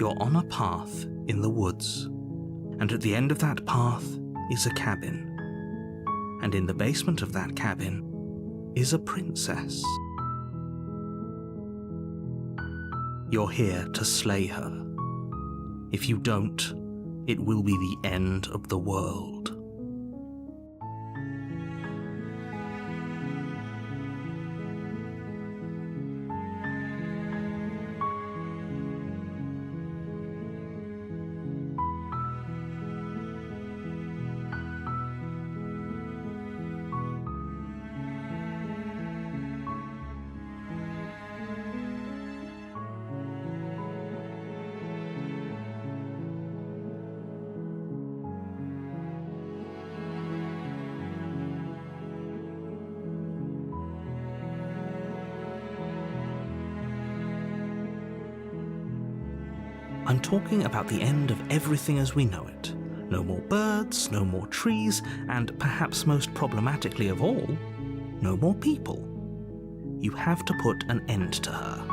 You're on a path in the woods, and at the end of that path is a cabin. And in the basement of that cabin is a princess. You're here to slay her. If you don't, it will be the end of the world. I'm talking about the end of everything as we know it. No more birds, no more trees, and perhaps most problematically of all, no more people. You have to put an end to her.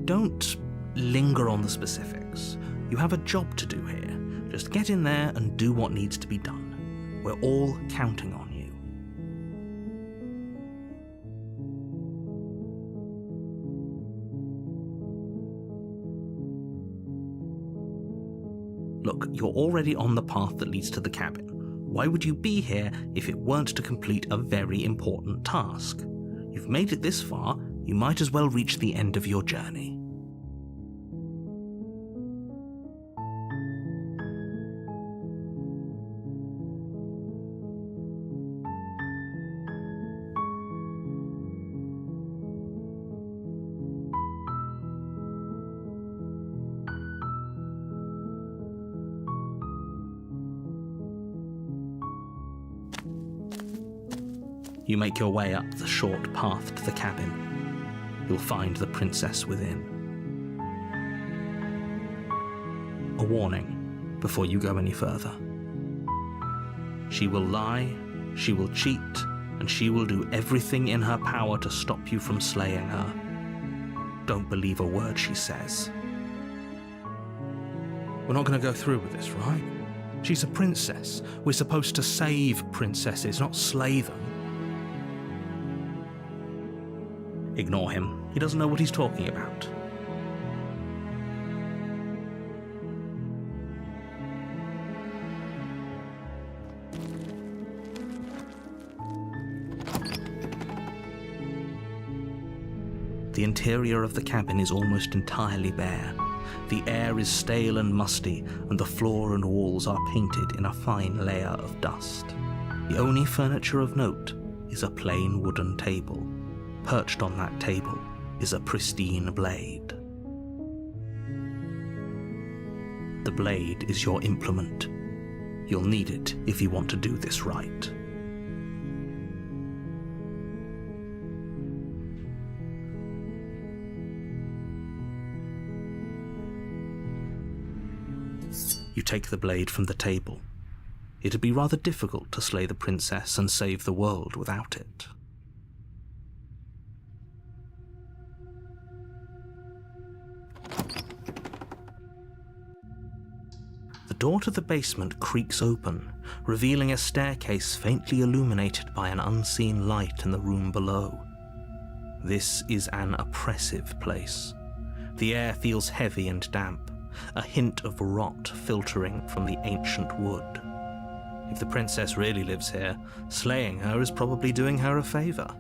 Don't linger on the specifics. You have a job to do here. Just get in there and do what needs to be done. We're all counting on you. Look, you're already on the path that leads to the cabin. Why would you be here if it weren't to complete a very important task? You've made it this far, you might as well reach the end of your journey. You make your way up the short path to the cabin. You'll find the princess within. A warning before you go any further. She will lie, she will cheat, and she will do everything in her power to stop you from slaying her. Don't believe a word she says. We're not going to go through with this, right? She's a princess. We're supposed to save princesses, not slay them. Ignore him. He doesn't know what he's talking about. The interior of the cabin is almost entirely bare. The air is stale and musty, and the floor and walls are painted in a fine layer of dust. The only furniture of note is a plain wooden table. Perched on that table is a pristine blade. The blade is your implement. You'll need it if you want to do this right. You take the blade from the table. It'd be rather difficult to slay the princess and save the world without it. The door to the basement creaks open, revealing a staircase faintly illuminated by an unseen light in the room below. This is an oppressive place. The air feels heavy and damp, a hint of rot filtering from the ancient wood. If the princess really lives here, slaying her is probably doing her a favor.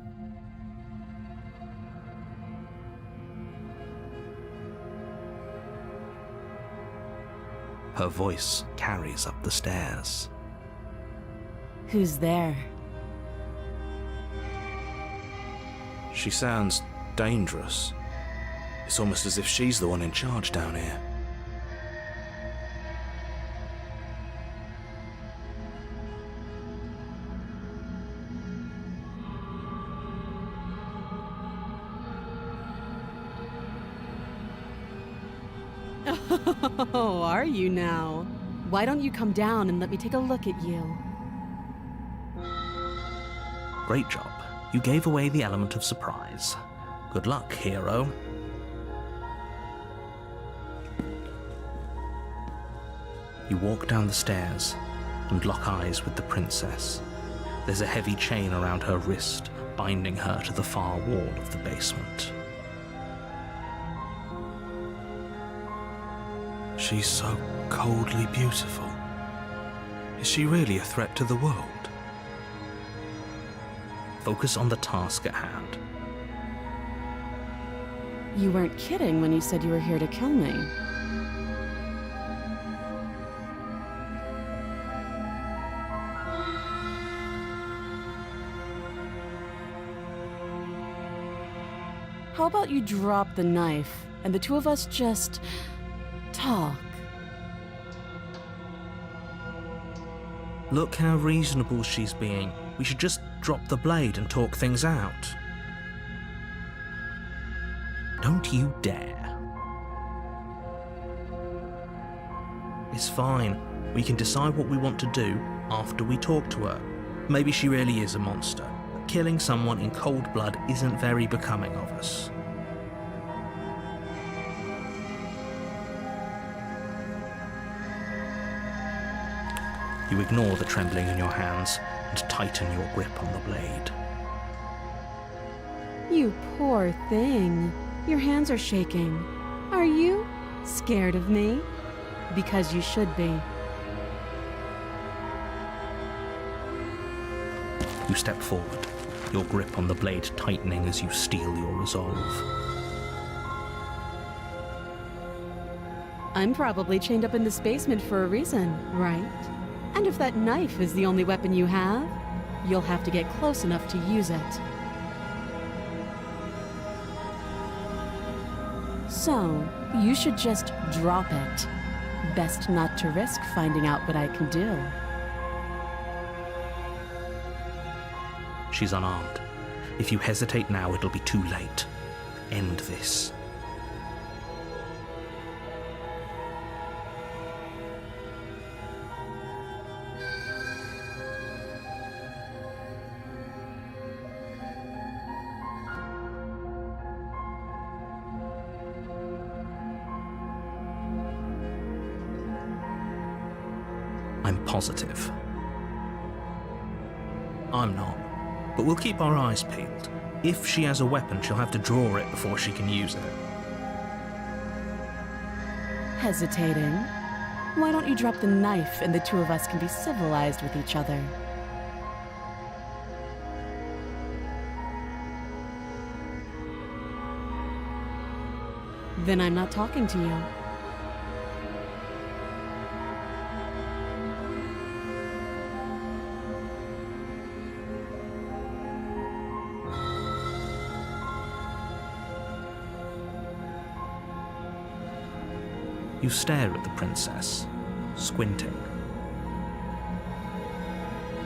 Her voice carries up the stairs. Who's there? She sounds dangerous. It's almost as if she's the one in charge down here. Oh, are you now? Why don't you come down and let me take a look at you? Great job. You gave away the element of surprise. Good luck, hero. You walk down the stairs and lock eyes with the princess. There's a heavy chain around her wrist, binding her to the far wall of the basement. She's so coldly beautiful. Is she really a threat to the world? Focus on the task at hand. You weren't kidding when you said you were here to kill me. How about you drop the knife and the two of us just talk? Look how reasonable she's being. We should just drop the blade and talk things out. Don't you dare. It's fine. We can decide what we want to do after we talk to her. Maybe she really is a monster. But killing someone in cold blood isn't very becoming of us. You ignore the trembling in your hands and tighten your grip on the blade. You poor thing. Your hands are shaking. Are you scared of me? Because you should be. You step forward, your grip on the blade tightening as you steel your resolve. I'm probably chained up in this basement for a reason, right? And if that knife is the only weapon you have, you'll have to get close enough to use it. So, you should just drop it. Best not to risk finding out what I can do. She's unarmed. If you hesitate now, it'll be too late. End this. I'm positive. I'm not, but we'll keep our eyes peeled. If she has a weapon, she'll have to draw it before she can use it. Hesitating? Why don't you drop the knife and the two of us can be civilized with each other? Then I'm not talking to you. You stare at the princess, squinting.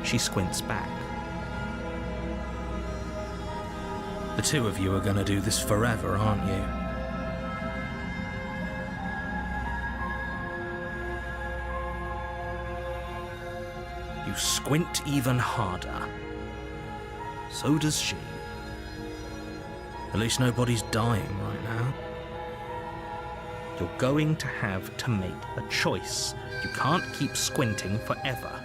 She squints back. The two of you are going to do this forever, aren't you? You squint even harder. So does she. At least nobody's dying right now. You're going to have to make a choice. You can't keep squinting forever.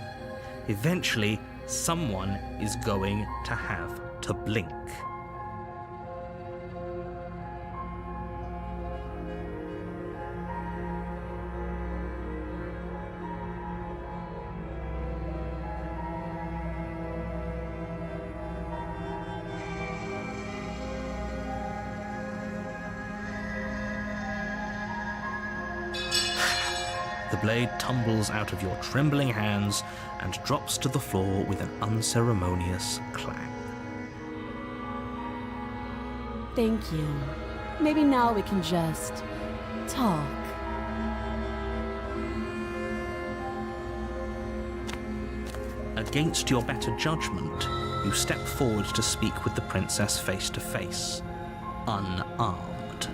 Eventually, someone is going to have to blink. The blade tumbles out of your trembling hands and drops to the floor with an unceremonious clang. Thank you. Maybe now we can just talk. Against your better judgment, you step forward to speak with the princess face to face, unarmed.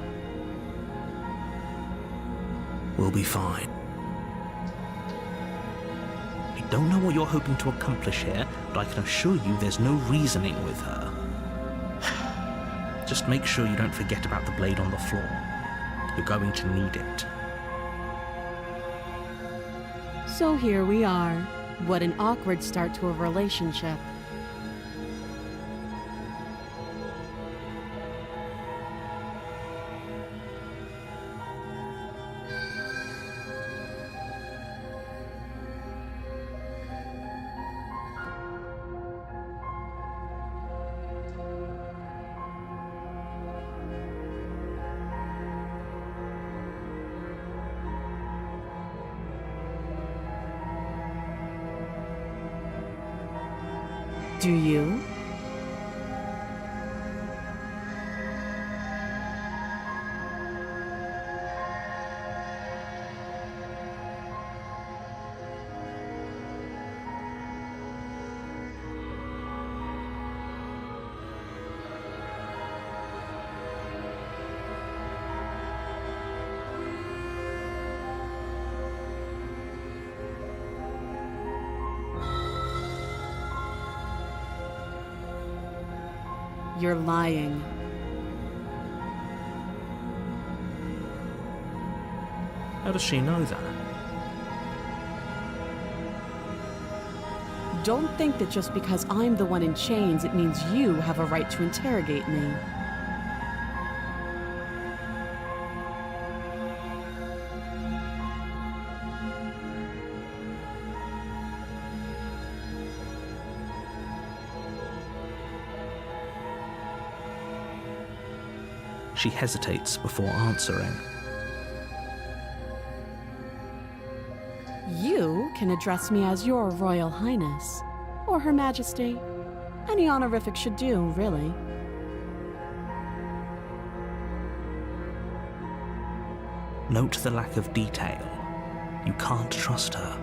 We'll be fine. I don't know what you're hoping to accomplish here, but I can assure you there's no reasoning with her. Just make sure you don't forget about the blade on the floor. You're going to need it. So here we are. What an awkward start to a relationship. Do you? You're lying. How does she know that? Don't think that just because I'm the one in chains, it means you have a right to interrogate me. She hesitates before answering. You can address me as Your Royal Highness, or Her Majesty. Any honorific should do, really. Note the lack of detail. You can't trust her.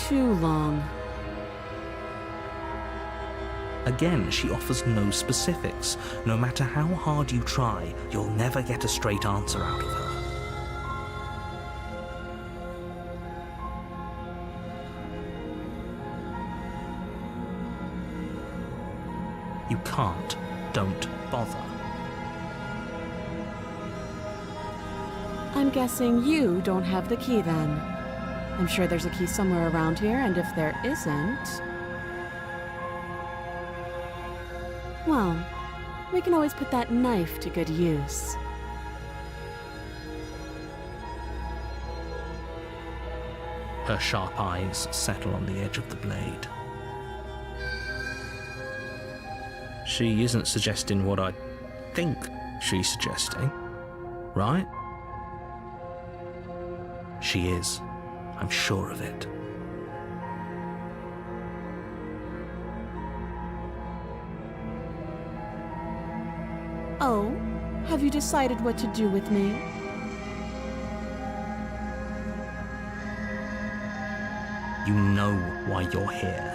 Too long. Again, she offers no specifics. No matter how hard you try, you'll never get a straight answer out of her. You can't. Don't bother. I'm guessing you don't have the key then. I'm sure there's a key somewhere around here, and if there isn't... well, we can always put that knife to good use. Her sharp eyes settle on the edge of the blade. She isn't suggesting what I think she's suggesting, right? She is. I'm sure of it. Oh, have you decided what to do with me? You know why you're here.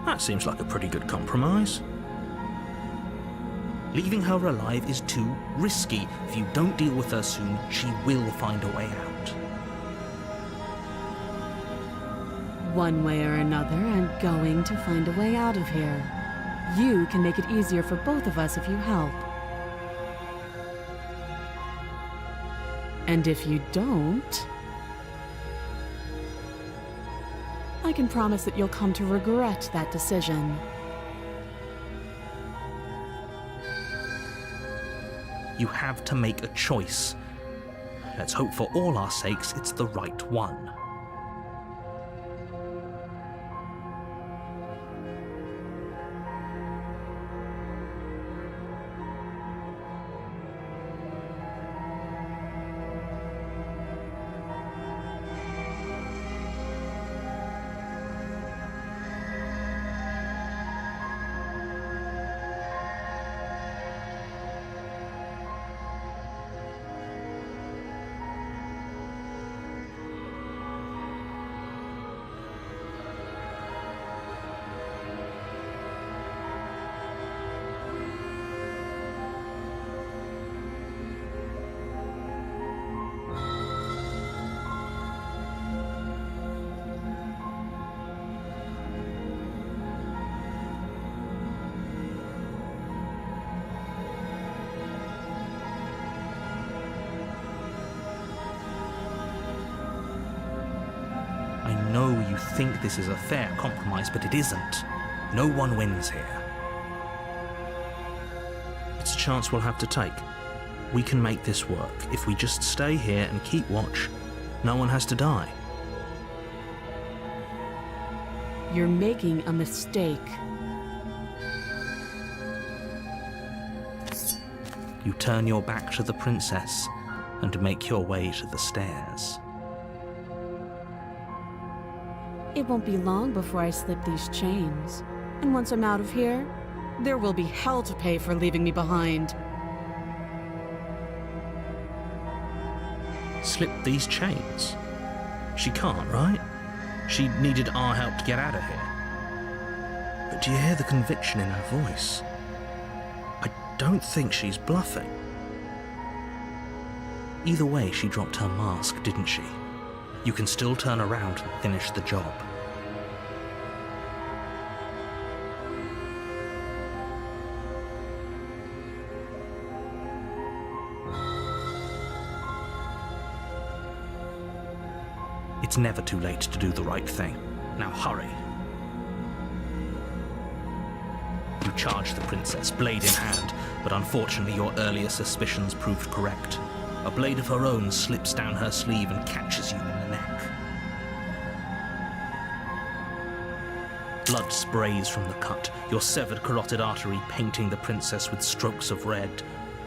That seems like a pretty good compromise. Leaving her alive is too risky. If you don't deal with her soon, she will find a way out. One way or another, I'm going to find a way out of here. You can make it easier for both of us if you help. And if you don't, I can promise that you'll come to regret that decision. You have to make a choice. Let's hope for all our sakes it's the right one. I know you think this is a fair compromise, but it isn't. No one wins here. It's a chance we'll have to take. We can make this work. If we just stay here and keep watch, no one has to die. You're making a mistake. You turn your back to the princess and make your way to the stairs. It won't be long before I slip these chains. And once I'm out of here, there will be hell to pay for leaving me behind. Slip these chains? She can't, right? She needed our help to get out of here. But do you hear the conviction in her voice? I don't think she's bluffing. Either way, she dropped her mask, didn't she? You can still turn around and finish the job. It's never too late to do the right thing. Now hurry. You charge the princess, blade in hand, but unfortunately your earlier suspicions proved correct. A blade of her own slips down her sleeve and catches you in the neck. Blood sprays from the cut, your severed carotid artery painting the princess with strokes of red.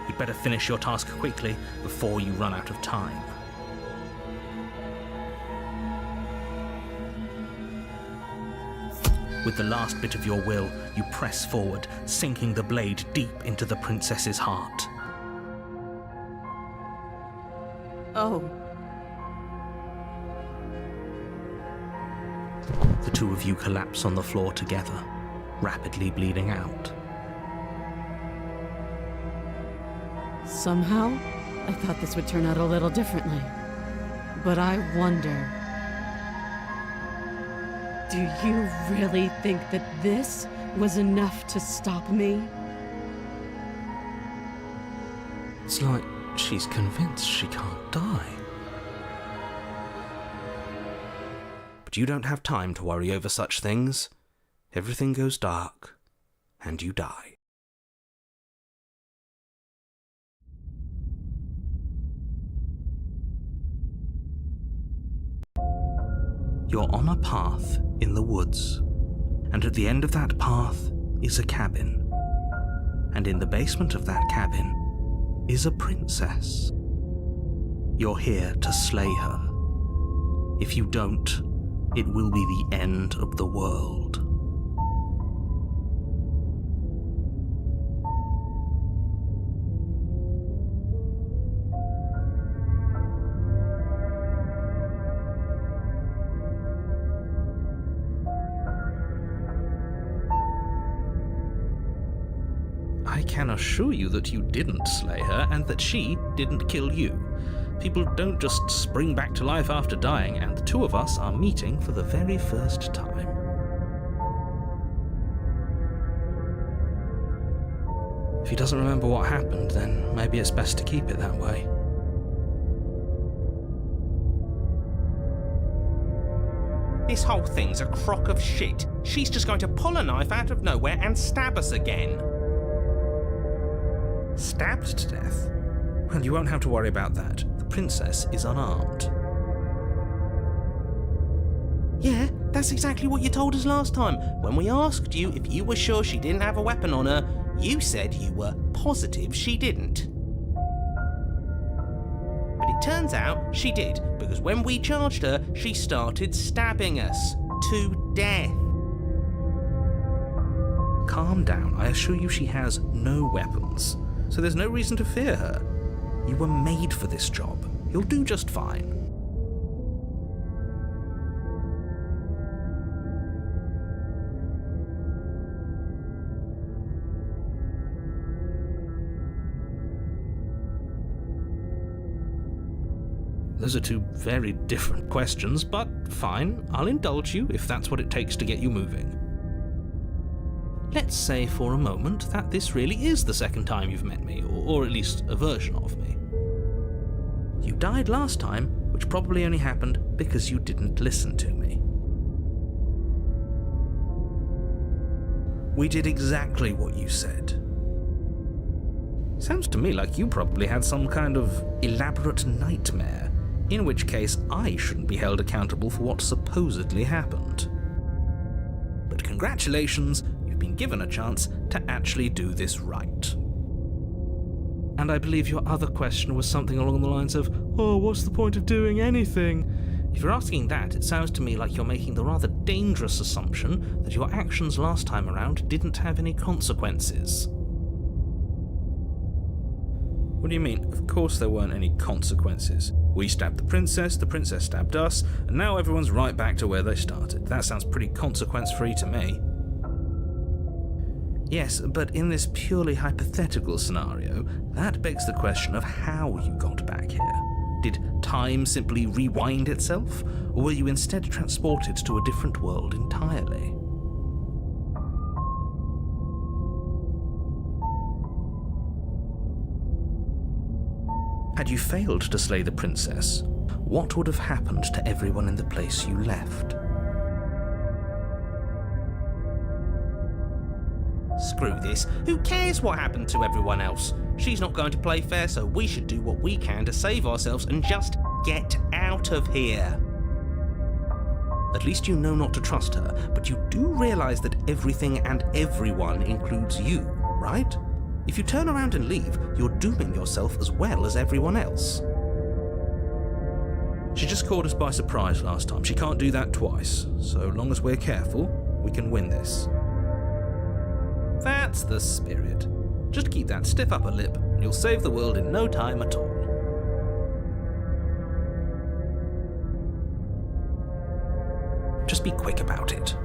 You'd better finish your task quickly before you run out of time. With the last bit of your will, you press forward, sinking the blade deep into the princess's heart. Oh. The two of you collapse on the floor together, rapidly bleeding out. Somehow, I thought this would turn out a little differently. But I wonder... Do you really think that this was enough to stop me? It's like she's convinced she can't die. But you don't have time to worry over such things. Everything goes dark, and you die. You're on a path in the woods, and at the end of that path is a cabin. And in the basement of that cabin is a princess. You're here to slay her. If you don't, it will be the end of the world. I can assure you that you didn't slay her and that she didn't kill you. People don't just spring back to life after dying, and the two of us are meeting for the very first time. If he doesn't remember what happened, then maybe it's best to keep it that way. This whole thing's a crock of shit. She's just going to pull a knife out of nowhere and stab us again. Stabbed to death? Well, you won't have to worry about that. The princess is unarmed. Yeah, that's exactly what you told us last time. When we asked you if you were sure she didn't have a weapon on her, you said you were positive she didn't. But it turns out she did, because when we charged her, she started stabbing us to death. Calm down. I assure you she has no weapons, so there's no reason to fear her. You were made for this job. You'll do just fine. Those are two very different questions, but fine, I'll indulge you if that's what it takes to get you moving. Let's say for a moment that this really is the second time you've met me, or at least a version of me. You died last time, which probably only happened because you didn't listen to me. We did exactly what you said. Sounds to me like you probably had some kind of elaborate nightmare, in which case I shouldn't be held accountable for what supposedly happened. But congratulations, you've been given a chance to actually do this right. And I believe your other question was something along the lines of, oh, what's the point of doing anything? If you're asking that, it sounds to me like you're making the rather dangerous assumption that your actions last time around didn't have any consequences. What do you mean? Of course there weren't any consequences. We stabbed the princess stabbed us, and now everyone's right back to where they started. That sounds pretty consequence-free to me. Yes, but in this purely hypothetical scenario, that begs the question of how you got back here. Did time simply rewind itself, or were you instead transported to a different world entirely? Had you failed to slay the princess, what would have happened to everyone in the place you left? Screw this. Who cares what happened to everyone else? She's not going to play fair, so we should do what we can to save ourselves and just get out of here. At least you know not to trust her, but you do realize that everything and everyone includes you, right? If you turn around and leave, you're dooming yourself as well as everyone else. She just caught us by surprise last time. She can't do that twice. So long as we're careful, we can win this. That's the spirit. Just keep that stiff upper lip, and you'll save the world in no time at all. Just be quick about it.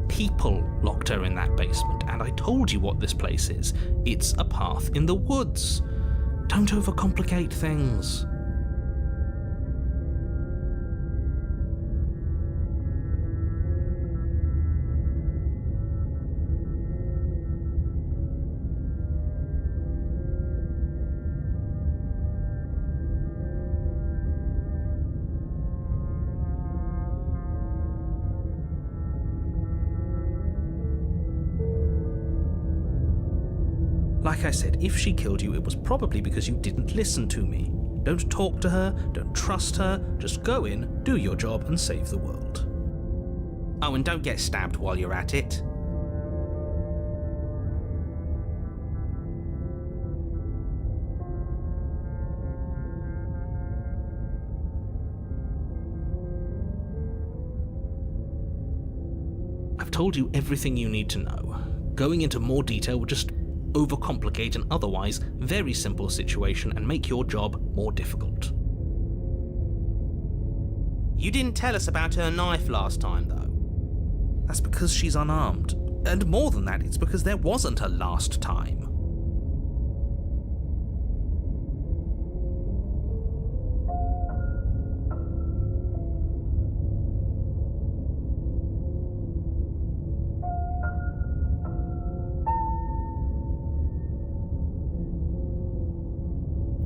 People locked her in that basement, and I told you what this place is. It's a path in the woods. Don't overcomplicate things. Like I said, if she killed you, it was probably because you didn't listen to me. Don't talk to her, don't trust her, just go in, do your job, and save the world. Oh, and don't get stabbed while you're at it. I've told you everything you need to know. Going into more detail would just overcomplicate an otherwise very simple situation and make your job more difficult. You didn't tell us about her knife last time, though. That's because she's unarmed. And more than that, it's because there wasn't a last time.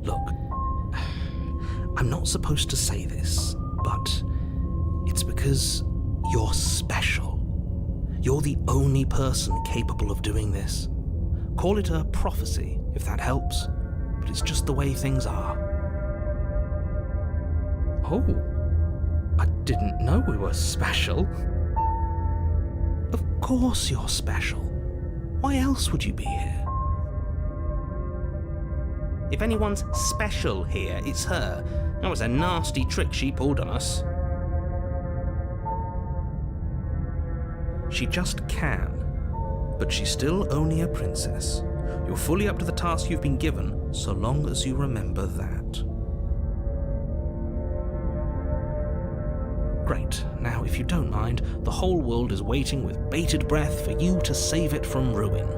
Look, I'm not supposed to say this, but it's because you're special. You're the only person capable of doing this. Call it a prophecy, if that helps, but it's just the way things are. Oh, I didn't know we were special. Of course you're special. Why else would you be here? If anyone's special here, it's her. That was a nasty trick she pulled on us. She just can, but she's still only a princess. You're fully up to the task you've been given, so long as you remember that. Great. Now, if you don't mind, the whole world is waiting with bated breath for you to save it from ruin.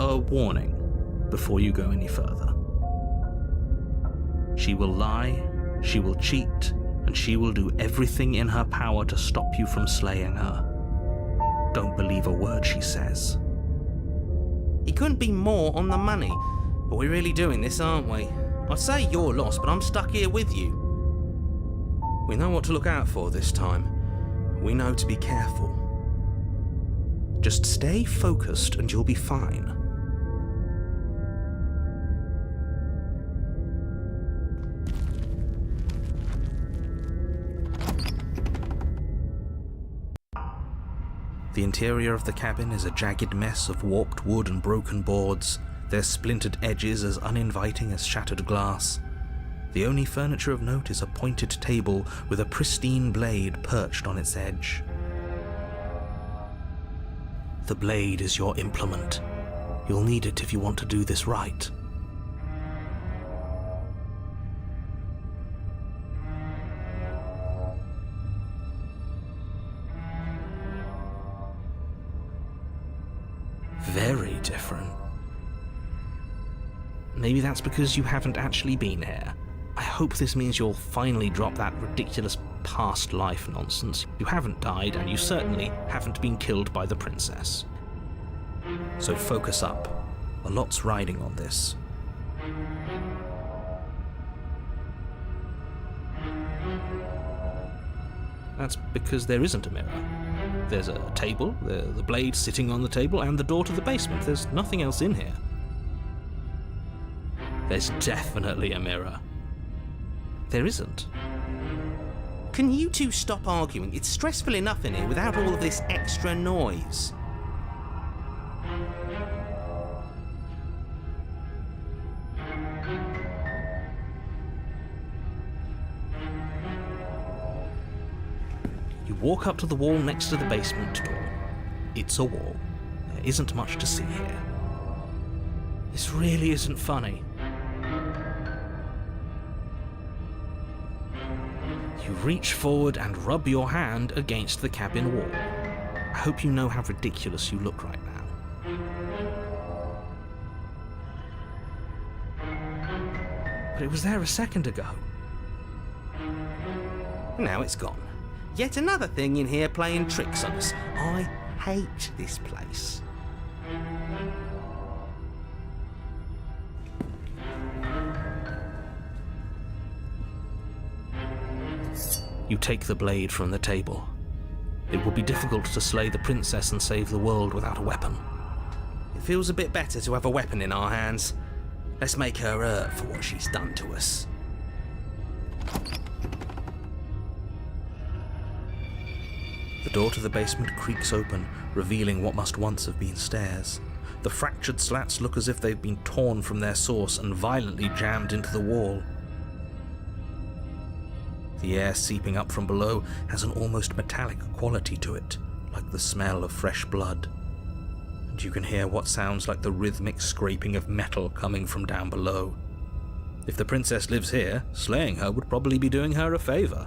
A warning before you go any further. She will lie, she will cheat, and she will do everything in her power to stop you from slaying her. Don't believe a word she says. He couldn't be more on the money. But we're really doing this, aren't we? I'd say you're lost, but I'm stuck here with you. We know what to look out for this time. We know to be careful. Just stay focused and you'll be fine. The interior of the cabin is a jagged mess of warped wood and broken boards, their splintered edges as uninviting as shattered glass. The only furniture of note is a pointed table with a pristine blade perched on its edge. The blade is your implement. You'll need it if you want to do this right. Very different. Maybe that's because you haven't actually been here. I hope this means you'll finally drop that ridiculous past life nonsense. You haven't died, and you certainly haven't been killed by the princess. So focus up. A lot's riding on this. That's because there isn't a mirror. There's a table, the blade sitting on the table, and the door to the basement. There's nothing else in here. There's definitely a mirror. There isn't. Can you two stop arguing? It's stressful enough in here without all of this extra noise. You walk up to the wall next to the basement door. It's a wall. There isn't much to see here. This really isn't funny. You reach forward and rub your hand against the cabin wall. I hope you know how ridiculous you look right now. But it was there a second ago. Now it's gone. Yet another thing in here playing tricks on us. I hate this place. You take the blade from the table. It will be difficult to slay the princess and save the world without a weapon. It feels a bit better to have a weapon in our hands. Let's make her hurt for what she's done to us. The door to the basement creaks open, revealing what must once have been stairs. The fractured slats look as if they've been torn from their source and violently jammed into the wall. The air seeping up from below has an almost metallic quality to it, like the smell of fresh blood. And you can hear what sounds like the rhythmic scraping of metal coming from down below. If the princess lives here, slaying her would probably be doing her a favour.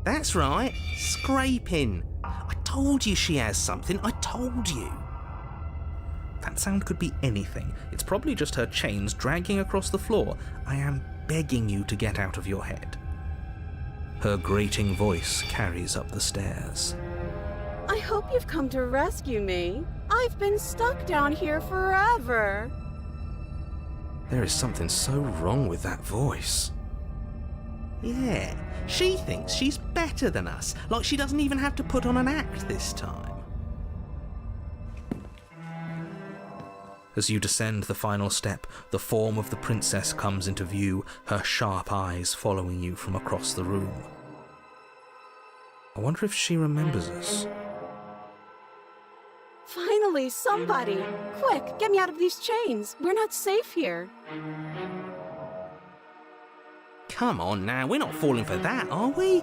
That's right, scraping. I told you she has something, I told you. That sound could be anything. It's probably just her chains dragging across the floor. I am begging you to get out of your head. Her grating voice carries up the stairs. I hope you've come to rescue me. I've been stuck down here forever. There is something so wrong with that voice. Yeah, she thinks she's better than us, like she doesn't even have to put on an act this time. As you descend the final step, the form of the princess comes into view, her sharp eyes following you from across the room. I wonder if she remembers us. Finally, somebody! Quick, get me out of these chains. We're not safe here. Come on now, we're not falling for that, are we?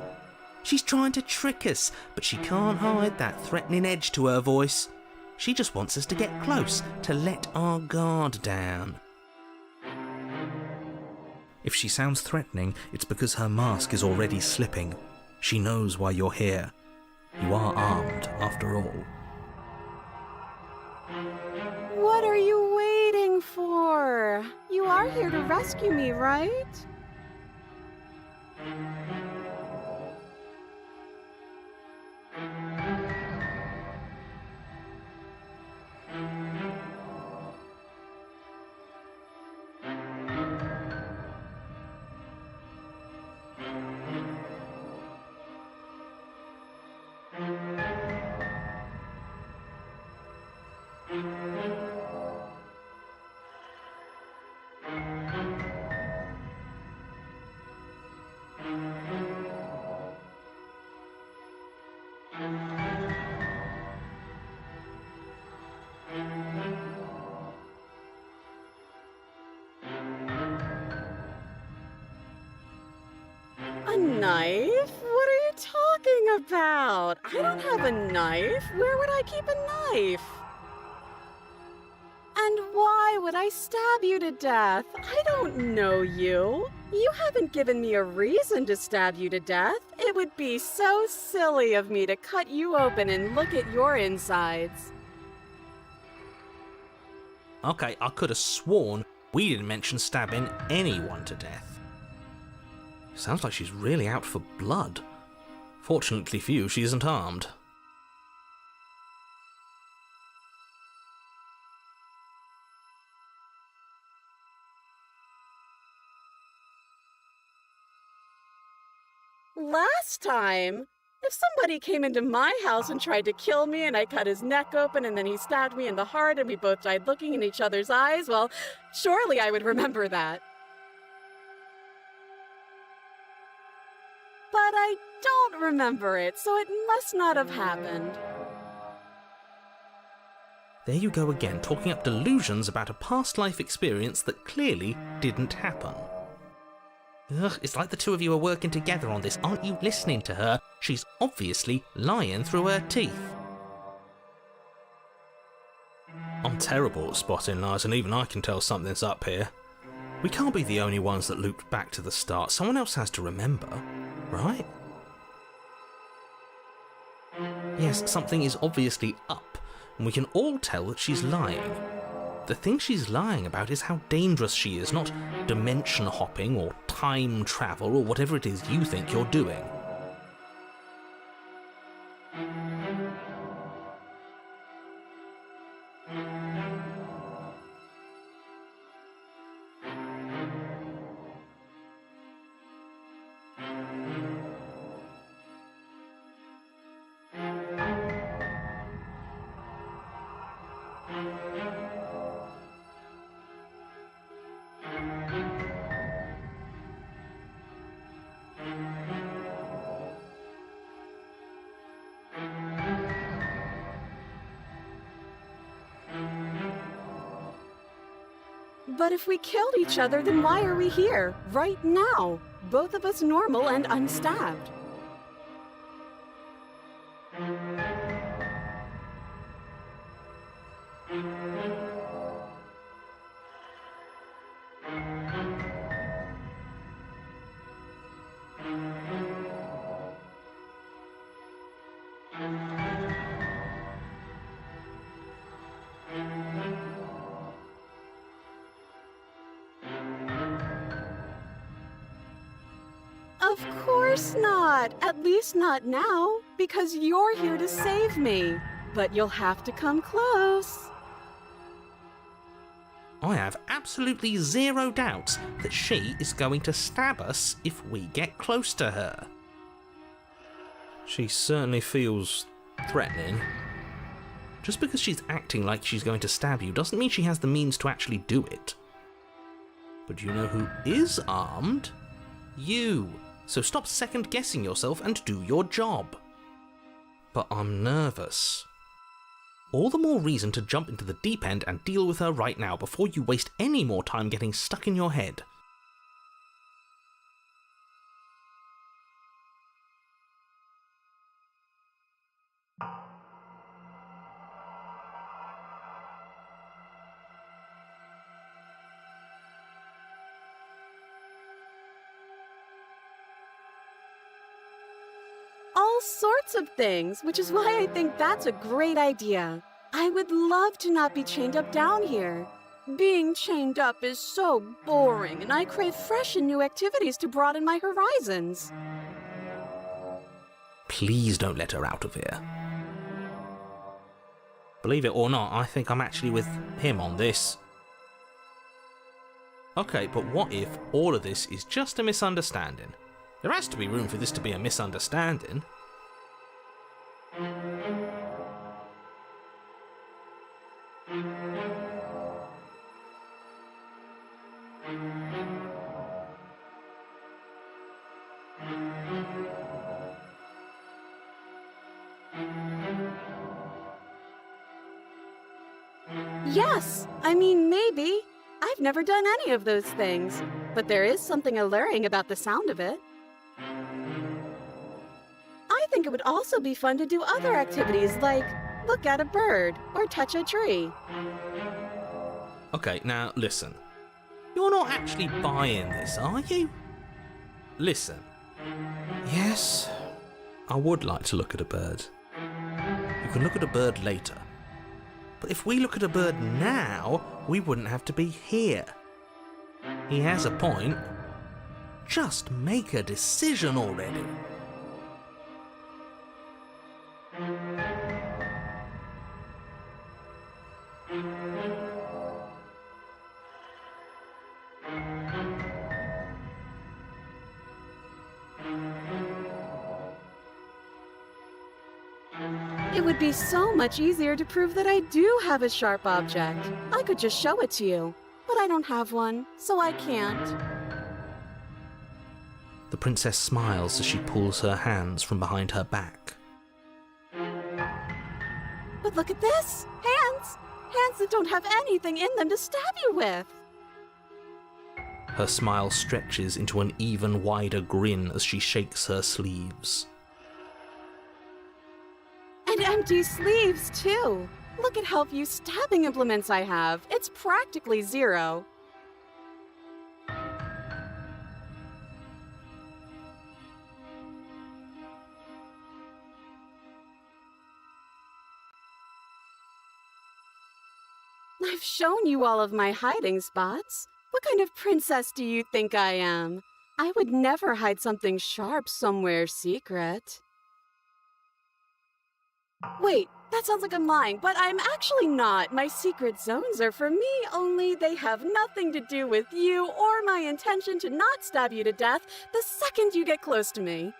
She's trying to trick us, but she can't hide that threatening edge to her voice. She just wants us to get close, to let our guard down. If she sounds threatening, it's because her mask is already slipping. She knows why you're here. You are armed, after all. What are you waiting for? You are here to rescue me, right? A knife? What are you talking about? I don't have a knife. Where would I keep a knife? And why would I stab you to death? I don't know you. You haven't given me a reason to stab you to death. It would be so silly of me to cut you open and look at your insides. Okay, I could have sworn we didn't mention stabbing anyone to death. Sounds like she's really out for blood. Fortunately for you, she isn't armed. Last time, if somebody came into my house and tried to kill me and I cut his neck open and then he stabbed me in the heart and we both died looking in each other's eyes, well, surely I would remember that. But I don't remember it, so it must not have happened. There you go again, talking up delusions about a past life experience that clearly didn't happen. Ugh, it's like the two of you are working together on this. Aren't you listening to her? She's obviously lying through her teeth. I'm terrible at spotting lies, and even I can tell something's up here. We can't be the only ones that looped back to the start. Someone else has to remember, right? Yes, something is obviously up, and we can all tell that she's lying. The thing she's lying about is how dangerous she is, not dimension hopping or time travel or whatever it is you think you're doing. But if we killed each other, then why are we here, right now? Both of us normal and unstabbed. Of course not. At least not now, because you're here to save me. But you'll have to come close. I have absolutely zero doubts that she is going to stab us if we get close to her. She certainly feels threatening. Just because she's acting like she's going to stab you doesn't mean she has the means to actually do it. But you know who is armed? You. So stop second-guessing yourself and do your job. But I'm nervous. All the more reason to jump into the deep end and deal with her right now before you waste any more time getting stuck in your head. All sorts of things, which is why I think that's a great idea. I would love to not be chained up down here. Being chained up is so boring, and I crave fresh and new activities to broaden my horizons. Please don't let her out of here. Believe it or not, I think I'm actually with him on this. Okay, but what if all of this is just a misunderstanding? There has to be room for this to be a misunderstanding. Yes, I mean, maybe. I've never done any of those things, but there is something alluring about the sound of it. I think it would also be fun to do other activities like look at a bird or touch a tree. Okay, now listen. You're not actually buying this, are you? Listen. Yes, I would like to look at a bird. You can look at a bird later. But if we look at a bird now, we wouldn't have to be here. He has a point. Just make a decision already. It would be so much easier to prove that I do have a sharp object. I could just show it to you, but I don't have one, so I can't. The princess smiles as she pulls her hands from behind her back. But look at this! Hands! Hands that don't have anything in them to stab you with! Her smile stretches into an even wider grin as she shakes her sleeves. And empty sleeves, too! Look at how few stabbing implements I have. It's practically zero. I've shown you all of my hiding spots. What kind of princess do you think I am? I would never hide something sharp somewhere secret. Wait, that sounds like I'm lying, but I'm actually not. My secret zones are for me, only they have nothing to do with you or my intention to not stab you to death the second you get close to me.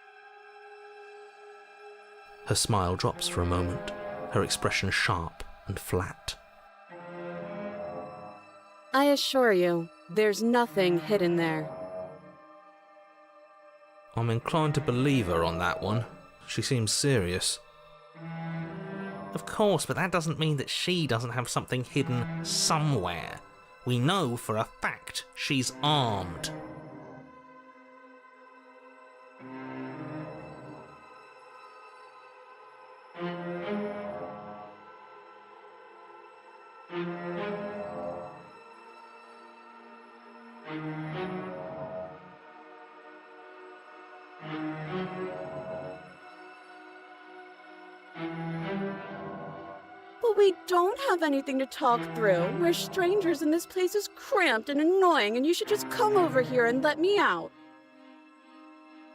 Her smile drops for a moment, her expression sharp and flat. I assure you, there's nothing hidden there. I'm inclined to believe her on that one. She seems serious. Of course, but that doesn't mean that she doesn't have something hidden somewhere. We know for a fact she's armed. But we don't have anything to talk through. We're strangers and this place is cramped and annoying and you should just come over here and let me out.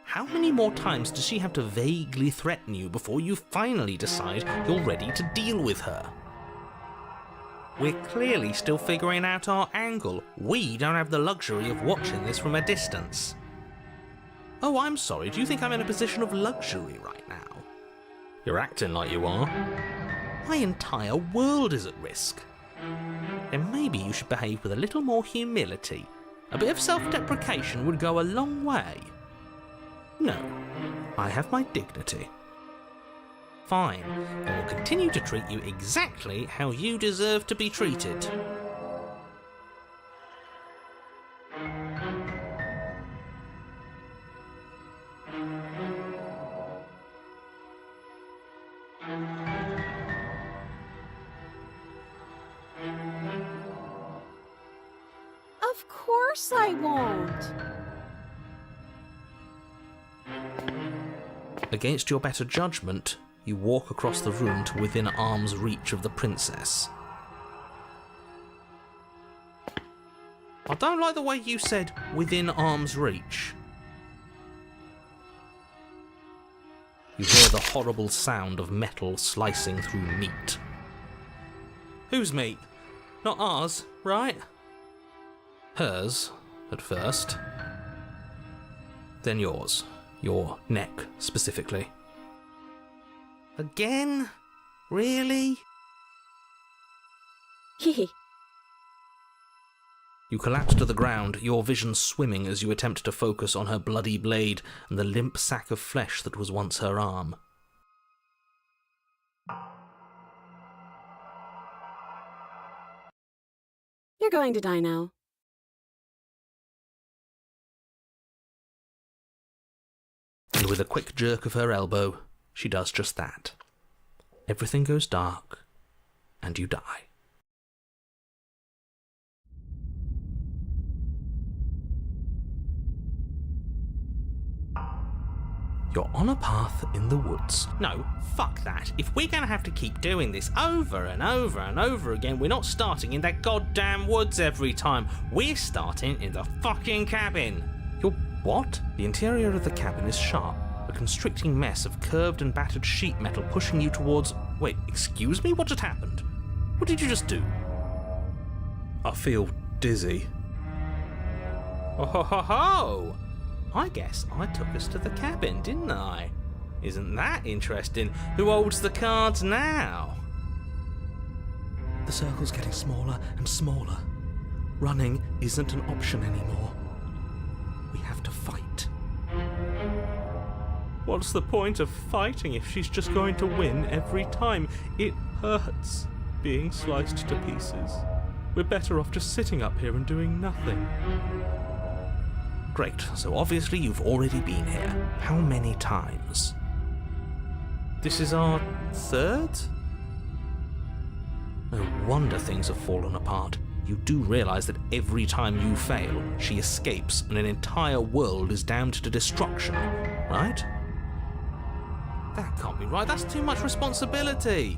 How many more times does she have to vaguely threaten you before you finally decide you're ready to deal with her? We're clearly still figuring out our angle. We don't have the luxury of watching this from a distance. Oh, I'm sorry, do you think I'm in a position of luxury right now? You're acting like you are. My entire world is at risk. Then maybe you should behave with a little more humility. A bit of self-deprecation would go a long way. No, I have my dignity. Fine, I will continue to treat you exactly how you deserve to be treated. Of course I won't. Against your better judgment, you walk across the room to within arm's reach of the princess. I don't like the way you said within arm's reach. You hear the horrible sound of metal slicing through meat. Whose meat? Not ours, right? Hers, at first. Then yours. Your neck, specifically. Again? Really? Hehe. You collapse to the ground, your vision swimming as you attempt to focus on her bloody blade and the limp sack of flesh that was once her arm. You're going to die now. And with a quick jerk of her elbow, she does just that. Everything goes dark, and you die. You're on a path in the woods. No, fuck that. If we're gonna have to keep doing this over and over and over again, we're not starting in that goddamn woods every time. We're starting in the fucking cabin. You're what? The interior of the cabin is sharp, a constricting mess of curved and battered sheet metal pushing you towards... Wait, excuse me? What just happened? What did you just do? I feel dizzy. Oh ho ho ho! I guess I took us to the cabin, didn't I? Isn't that interesting? Who holds the cards now? The circle's getting smaller and smaller. Running isn't an option anymore. We have to fight. What's the point of fighting if she's just going to win every time? It hurts being sliced to pieces. We're better off just sitting up here and doing nothing. Great, so obviously you've already been here. How many times? This is our third? No wonder things have fallen apart. You do realise that every time you fail, she escapes and an entire world is damned to destruction, right? That can't be right, that's too much responsibility.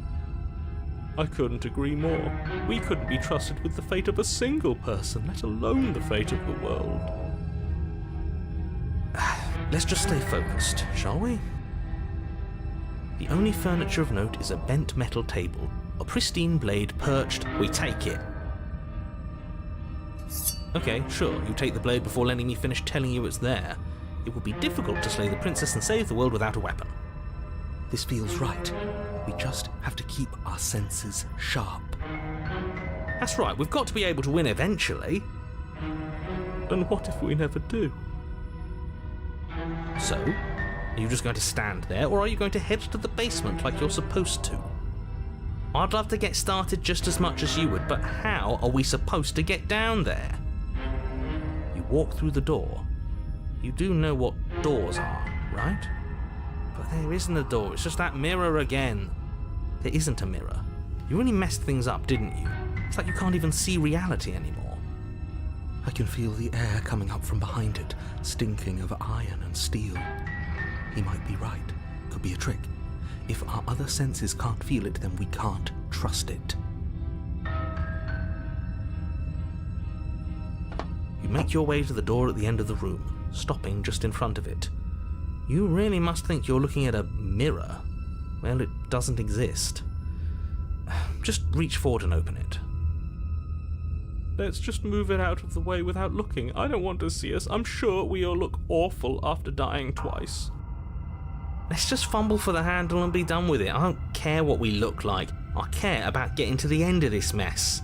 I couldn't agree more. We couldn't be trusted with the fate of a single person, let alone the fate of the world. Let's just stay focused, shall we? The only furniture of note is a bent metal table, a pristine blade perched. We take it. Okay, sure, you take the blade before letting me finish telling you it's there. It would be difficult to slay the princess and save the world without a weapon. This feels right. We just have to keep our senses sharp. That's right, we've got to be able to win eventually. And what if we never do? So, are you just going to stand there, or are you going to head to the basement like you're supposed to? I'd love to get started just as much as you would, but how are we supposed to get down there? You walk through the door. You do know what doors are, right? But there isn't a door, it's just that mirror again. There isn't a mirror. You really messed things up, didn't you? It's like you can't even see reality anymore. I can feel the air coming up from behind it, stinking of iron and steel. He might be right. Could be a trick. If our other senses can't feel it, then we can't trust it. You make your way to the door at the end of the room, stopping just in front of it. You really must think you're looking at a mirror. Well, it doesn't exist. Just reach forward and open it. Let's just move it out of the way without looking. I don't want to see us. I'm sure we all look awful after dying twice. Let's just fumble for the handle and be done with it. I don't care what we look like. I care about getting to the end of this mess.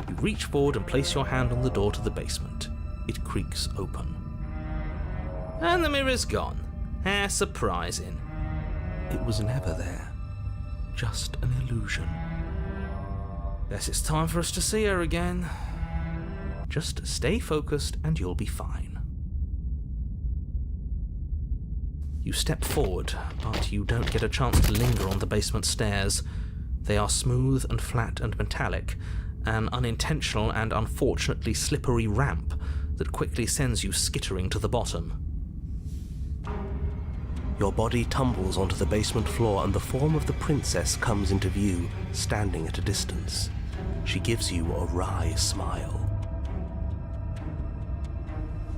You reach forward and place your hand on the door to the basement. It creaks open. And the mirror's gone. How surprising. It was never there. Just an illusion. Guess it's time for us to see her again. Just stay focused and you'll be fine. You step forward, but you don't get a chance to linger on the basement stairs. They are smooth and flat and metallic, an unintentional and unfortunately slippery ramp that quickly sends you skittering to the bottom. Your body tumbles onto the basement floor and the form of the princess comes into view, standing at a distance. She gives you a wry smile.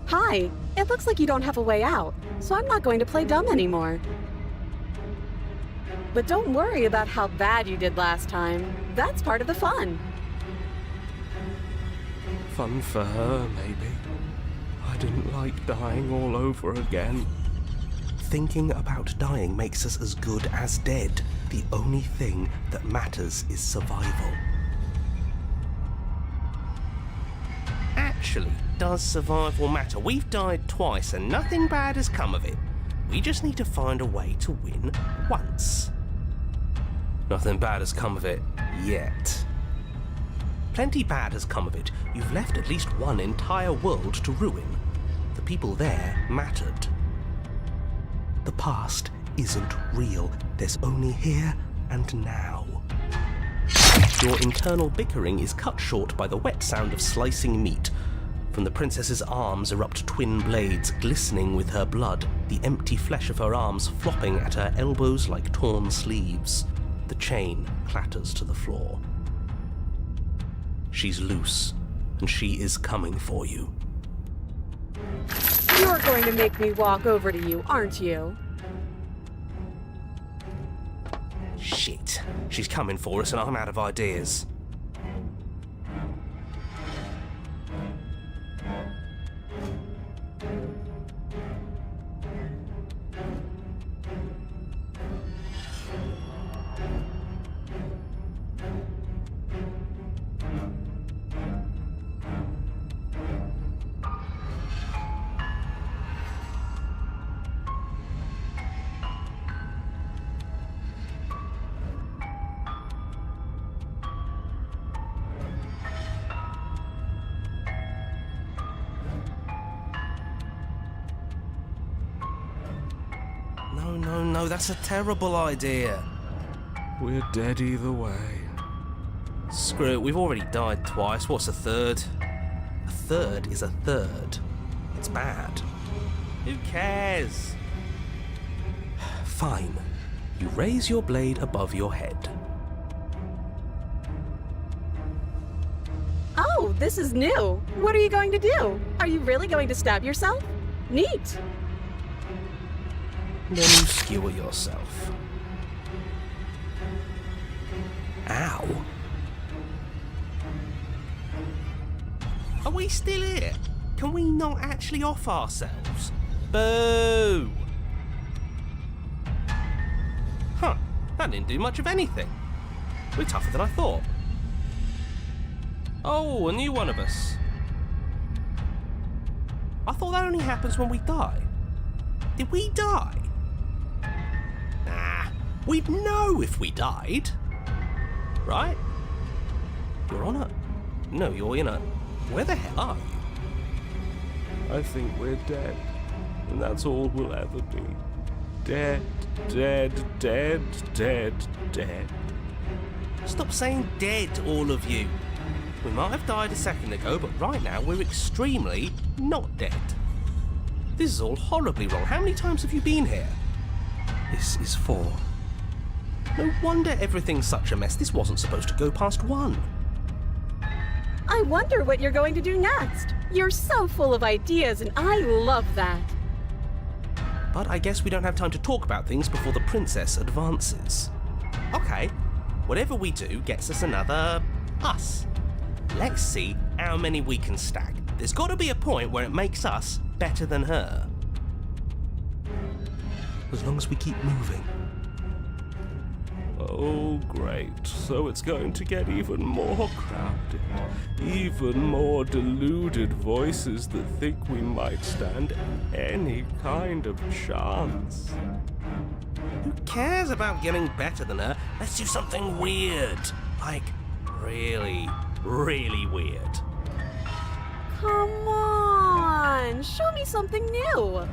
Hi, it looks like you don't have a way out, so I'm not going to play dumb anymore. But don't worry about how bad you did last time. That's part of the fun. Fun for her, maybe. I didn't like dying all over again. Thinking about dying makes us as good as dead. The only thing that matters is survival. Actually, does survival matter? We've died twice and nothing bad has come of it. We just need to find a way to win once. Nothing bad has come of it yet. Plenty bad has come of it. You've left at least one entire world to ruin. The people there mattered. The past isn't real. There's only here and now. Your internal bickering is cut short by the wet sound of slicing meat. From the princess's arms erupt twin blades glistening with her blood, the empty flesh of her arms flopping at her elbows like torn sleeves. The chain clatters to the floor. She's loose, and she is coming for you. You're going to make me walk over to you, aren't you? Shit. She's coming for us and I'm out of ideas. No, that's a terrible idea. We're dead either way. Screw it, we've already died twice. What's a third? A third is a third. It's bad. Who cares? Fine. You raise your blade above your head. Oh, this is new. What are you going to do? Are you really going to stab yourself? Neat. Then you skewer yourself. Ow. Are we still here? Can we not actually off ourselves? Boo! Huh, that didn't do much of anything. We're tougher than I thought. Oh, a new one of us. I thought that only happens when we die. Did we die? Nah, we'd know if we died. Right? You're on a... No, you're in a... Where the hell are you? I think we're dead, and that's all we'll ever be. Dead, dead, dead, dead, dead. Stop saying dead, all of you. We might have died a second ago, but right now we're extremely not dead. This is all horribly wrong. How many times have you been here? This is 4. No wonder everything's such a mess. This wasn't supposed to go past 1. I wonder what you're going to do next. You're so full of ideas, and I love that. But I guess we don't have time to talk about things before the princess advances. Okay, whatever we do gets us another us. Let's see how many we can stack. There's got to be a point where it makes us better than her. As long as we keep moving. Oh, great. So it's going to get even more crowded. Even more deluded voices that think we might stand any kind of chance. Who cares about getting better than her? Let's do something weird. Like, really, really weird. Come on, show me something new.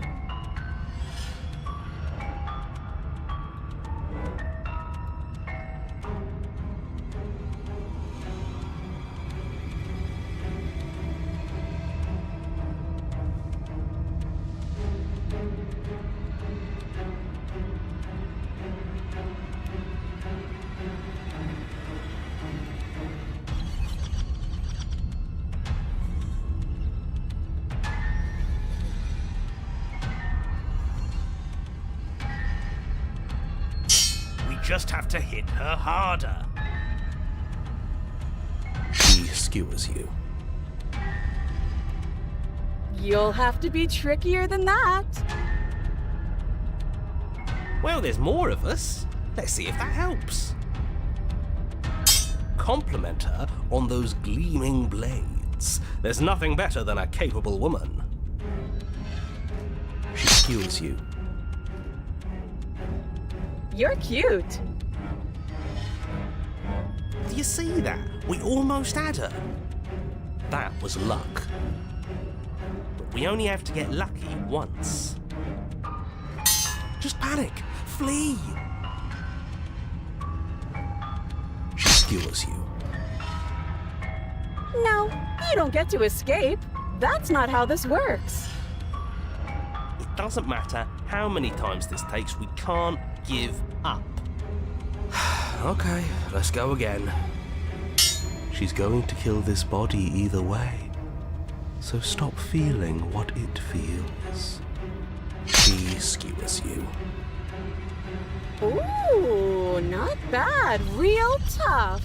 Just have to hit her harder. She skewers you. You'll have to be trickier than that. Well, there's more of us. Let's see if that helps. Compliment her on those gleaming blades. There's nothing better than a capable woman. She skewers you. You're cute. Do you see that? We almost had her. That was luck. But we only have to get lucky once. Just panic. Flee. She skewers you. No, you don't get to escape. That's not how this works. It doesn't matter how many times this takes, we can't give up. Okay, let's go again. She's going to kill this body either way. So stop feeling what it feels. She skewers you. Ooh, not bad. Real tough.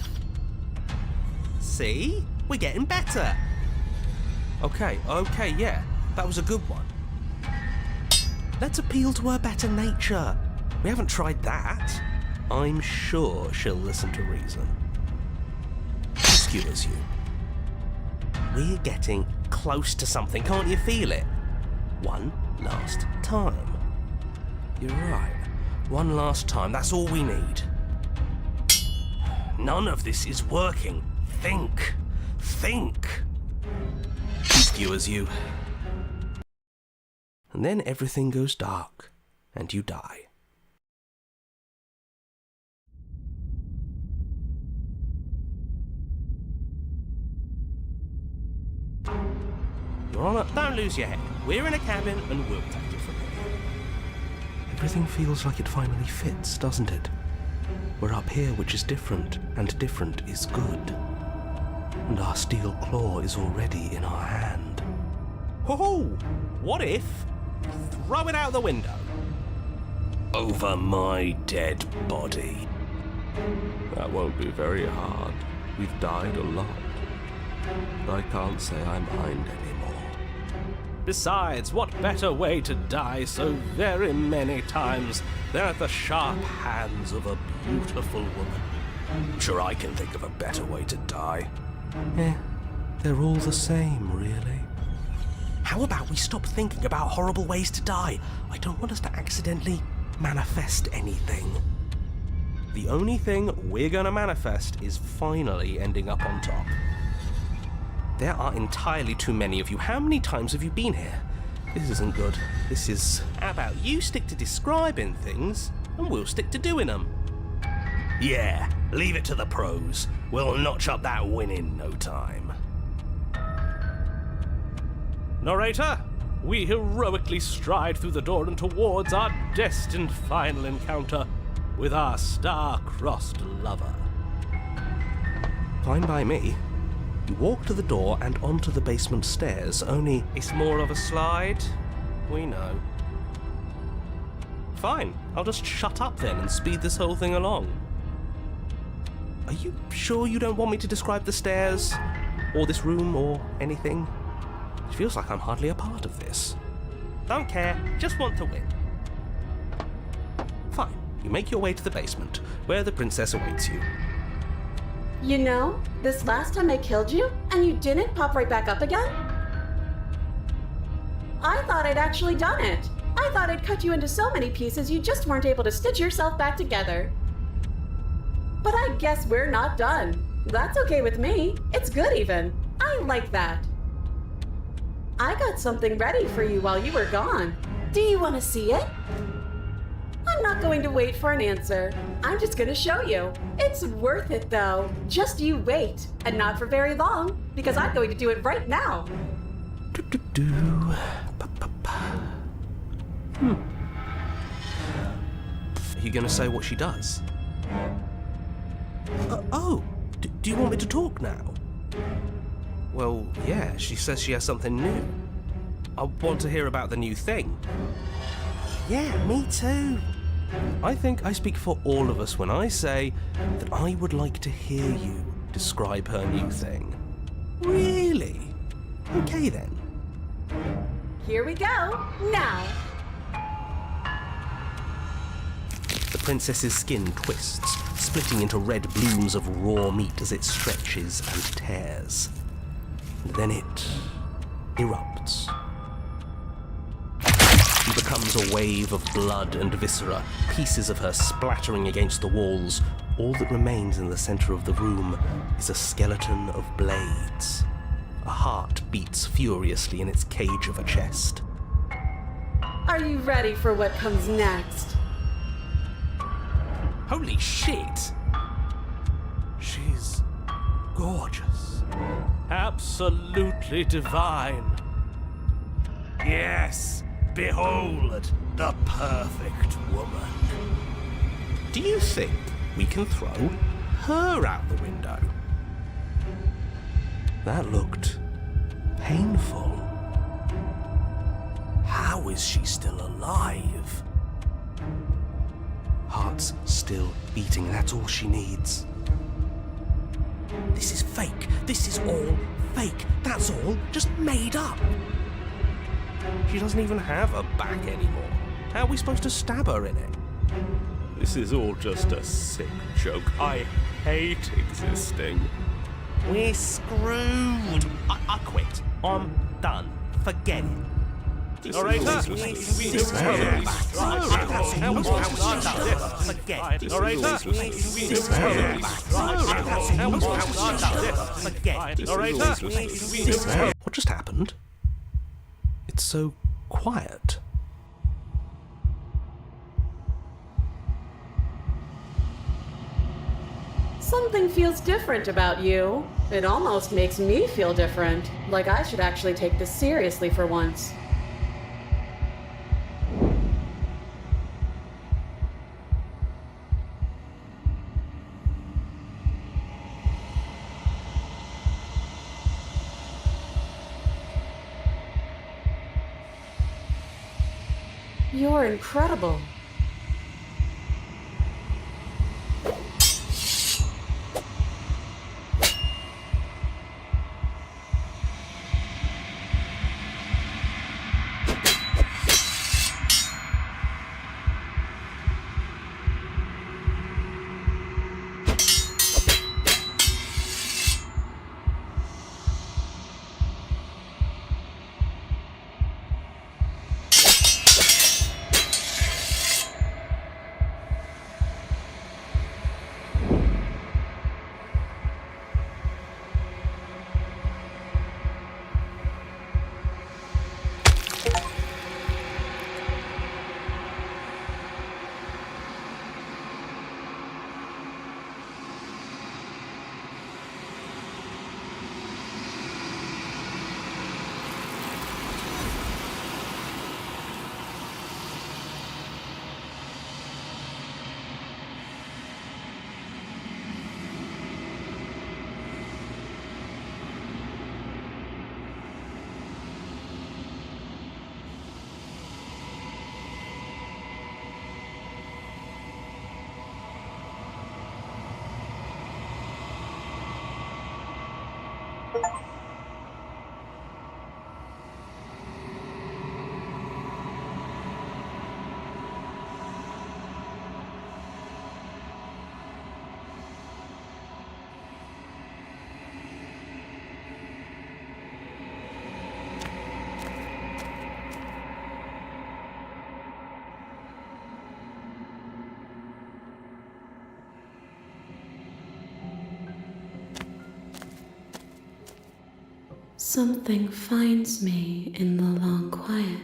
See? We're getting better. Okay, yeah. That was a good one. Let's appeal to her better nature. We haven't tried that. I'm sure she'll listen to reason. She skewers you. We're getting close to something, can't you feel it? One last time. You're right. One last time, that's all we need. None of this is working. Think. Think. She skewers you. And then everything goes dark, and you die. Your Honor, don't lose your head. We're in a cabin, and we'll take it from here. Everything feels like it finally fits, doesn't it? We're up here, which is different, and different is good. And our steel claw is already in our hand. Ho-ho! What if we throw it out the window? Over my dead body. That won't be very hard. We've died a lot. I can't say I mind anymore. Besides, what better way to die so very many times than at the sharp hands of a beautiful woman? I'm sure I can think of a better way to die. They're all the same, really. How about we stop thinking about horrible ways to die? I don't want us to accidentally manifest anything. The only thing we're gonna manifest is finally ending up on top. There are entirely too many of you. How many times have you been here? This isn't good. This is... How about you stick to describing things, and we'll stick to doing them? Yeah, leave it to the pros. We'll notch up that win in no time. Narrator, we heroically stride through the door and towards our destined final encounter with our star-crossed lover. Fine by me. You walk to the door and onto the basement stairs, only... It's more of a slide. We know. Fine, I'll just shut up then and speed this whole thing along. Are you sure you don't want me to describe the stairs, or this room, or anything? It feels like I'm hardly a part of this. Don't care, just want to win. Fine, you make your way to the basement, where the princess awaits you. You know, this last time I killed you, and you didn't pop right back up again? I thought I'd actually done it. I thought I'd cut you into so many pieces you just weren't able to stitch yourself back together. But I guess we're not done. That's okay with me. It's good even. I like that. I got something ready for you while you were gone. Do you want to see it? I'm not going to wait for an answer. I'm just going to show you. It's worth it though. Just you wait. And not for very long, because I'm going to do it right now. Are you going to say what she does? Do you want me to talk now? Well, yeah, she says she has something new. I want to hear about the new thing. Yeah, me too. I think I speak for all of us when I say that I would like to hear you describe her new thing. Really? Okay then. Here we go. Now. The princess's skin twists, splitting into red blooms of raw meat as it stretches and tears. And then it erupts. She becomes a wave of blood and viscera, pieces of her splattering against the walls. All that remains in the center of the room is a skeleton of blades. A heart beats furiously in its cage of a chest. Are you ready for what comes next? Holy shit! She's gorgeous. Absolutely divine. Yes, behold the perfect woman. Do you think we can throw her out the window? That looked painful. How is she still alive? Heart's still beating, that's all she needs. This is fake. This is all fake. That's all just made up. She doesn't even have a back anymore. How are we supposed to stab her in it? This is all just a sick joke. I hate existing. We're screwed. I quit. I'm done. Forget it. Narrator, Forget it. What just happened? It's so quiet. Something feels different about you. It almost makes me feel different. Like I should actually take this seriously for once. You're incredible. Something finds me in the long quiet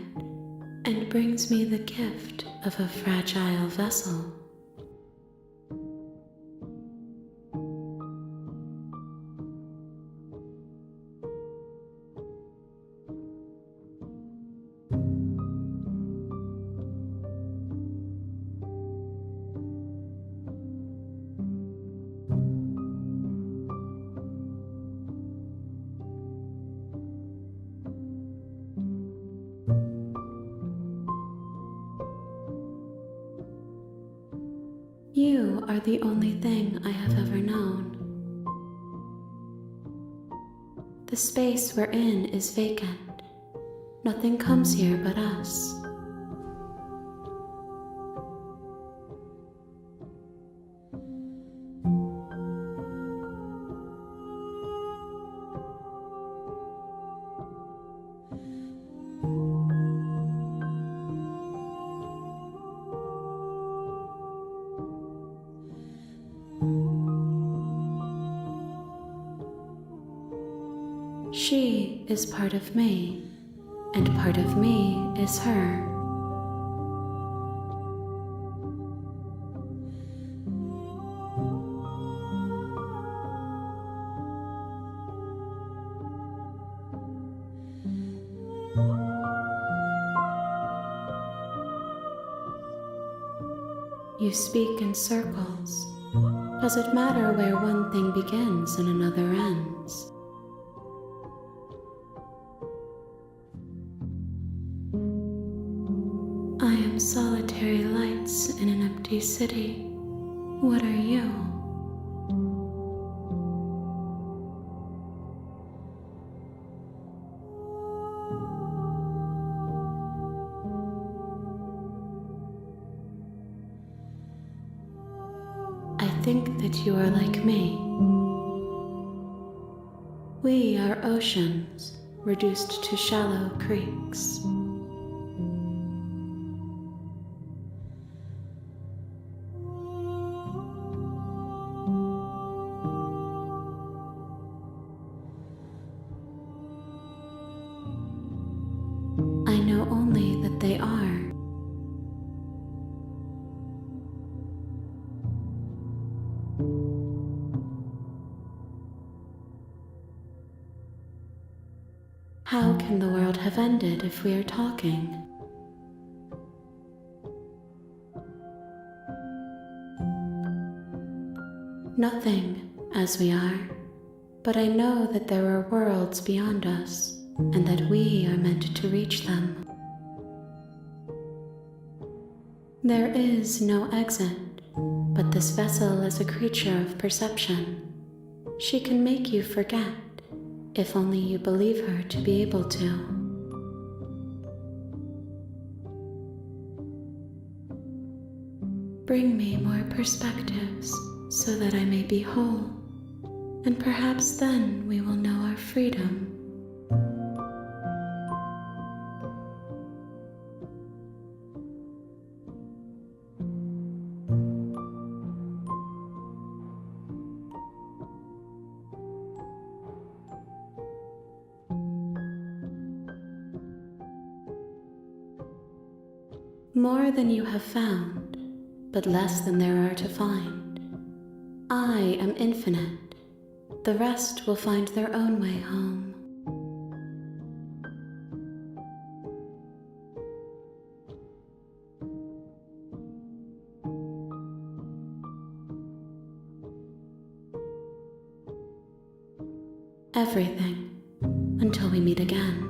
and brings me the gift of a fragile vessel. You are the only thing I have ever known. The space we're in is vacant. Nothing comes here but us. She is part of me, and part of me is her. You speak in circles. Does it matter where one thing begins and another ends? I am solitary lights in an empty city. What are you? I think that you are like me. We are oceans reduced to shallow creeks. I know only that they are. How can the world have ended if we are talking? Nothing, as we are, but I know that there are worlds beyond us, and that we are meant to reach them. There is no exit, but this vessel is a creature of perception. She can make you forget, if only you believe her to be able to. Bring me more perspectives so that I may be whole, and perhaps then we will know our freedom. More than you have found, but less than there are to find. I am infinite. The rest will find their own way home. Everything, until we meet again.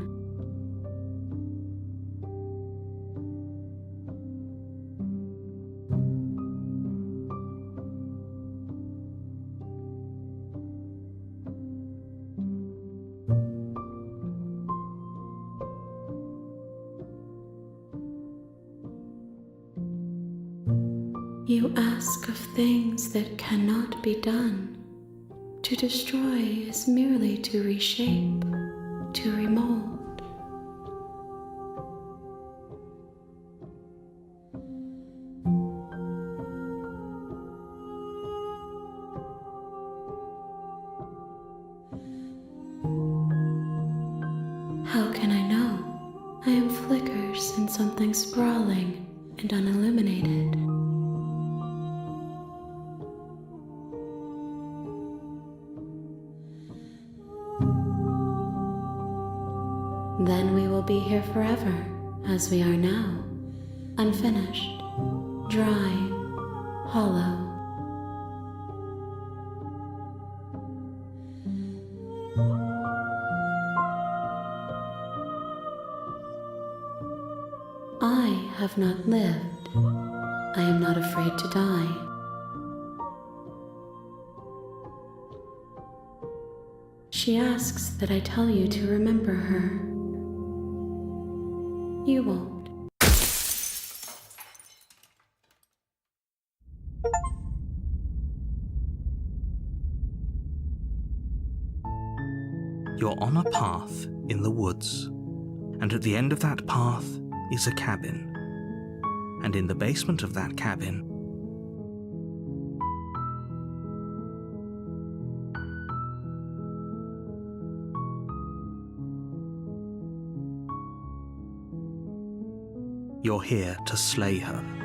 You ask of things that cannot be done. To destroy is merely to reshape, to remold. sprawling and unilluminated. Then we will be here forever, as we are now, unfinished, dry, hollow. I have not lived. I am not afraid to die. She asks that I tell you to remember her. You won't. You're on a path in the woods, and at the end of that path is a cabin. And in the basement of that cabin, you're here to slay her.